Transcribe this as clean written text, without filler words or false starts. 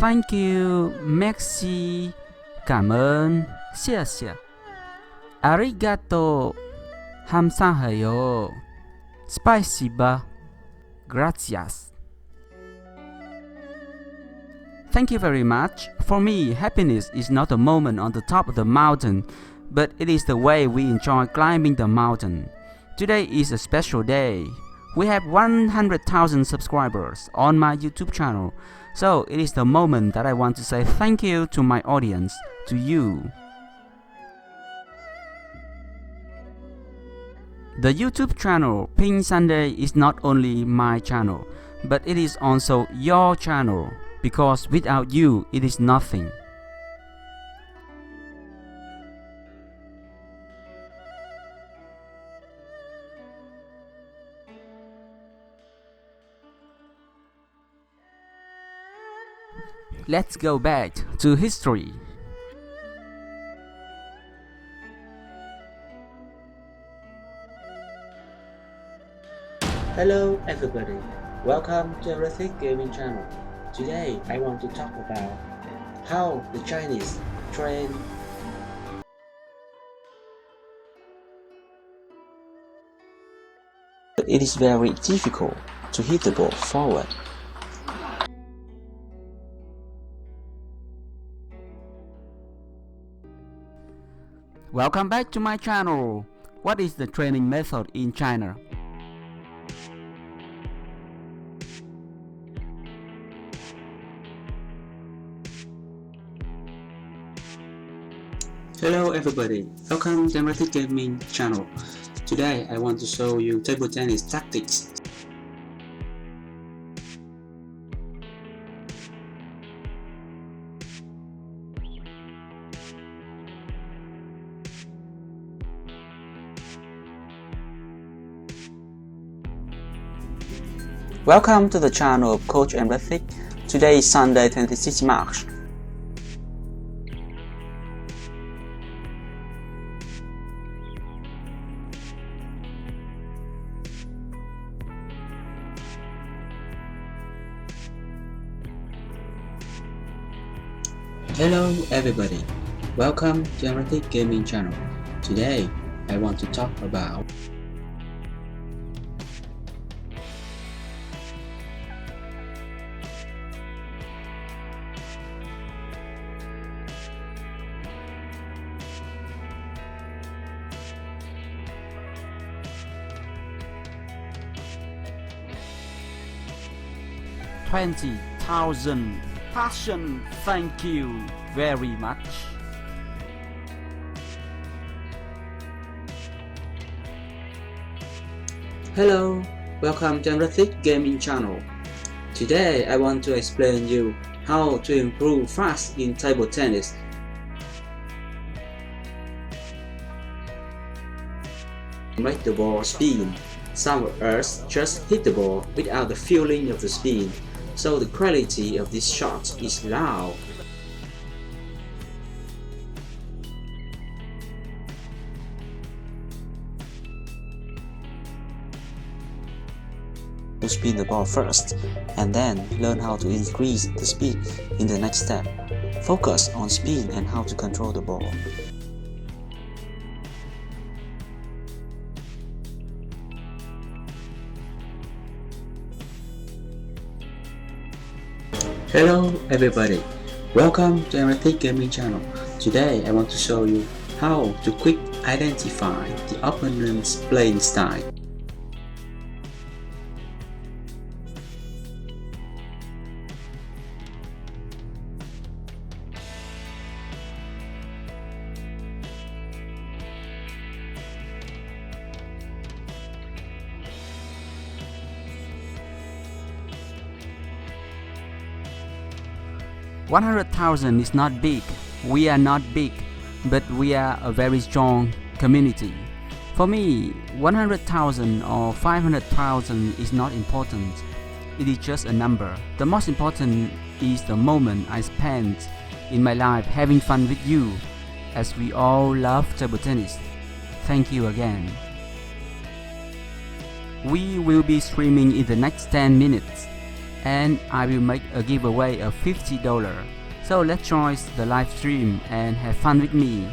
Thank you, merci, cảm ơn, 谢谢. Arigato, 감사해요. Spasiba, gracias. Thank you very much. For me, happiness is not a moment on the top of the mountain, but it is the way we enjoy climbing the mountain. Today is a special day. We have 100,000 subscribers on my YouTube channel, so it is the moment that I want to say thank you to my audience, to you. The YouTube channel PingSunday is not only my channel, but it is also your channel, because without you it is nothing. Let's go back to history. Hello everybody, welcome to EmRatThich gaming channel. Today I want to talk about how the Chinese train. But it is very difficult to hit the ball forward. Welcome back to my channel. What is the training method in China? Hello everybody, welcome to EmRatThich gaming channel. Today I want to show you table tennis tactics. Welcome to the channel of Coach EmRatThich. Today is Sunday 26 March. Hello everybody, welcome to EmRatThich gaming channel. Today I want to talk about $20,000 passion. Thank you very much. Hello, welcome to EmRatThich gaming channel. Today I want to explain you how to improve fast in table tennis. Make the ball spin. Some of us just hit the ball without the feeling of the spin, so the quality of this shot is low. To spin the ball first, and then learn how to increase the speed in the next step. Focus on spin and how to control the ball. Hello everybody, welcome to EmRatThich gaming channel. Today I want to show you how to quick identify the opponent's playing style. $100,000 is not big. We are not big, but we are a very strong community. For me, 100,000 or 500,000 is not important. It is just a number. The most important is the moment I spent in my life having fun with you, as we all love table tennis. Thank you again. We will be streaming in the next 10 minutes. and I will make a giveaway of $50. So let's join the live stream and have fun with me.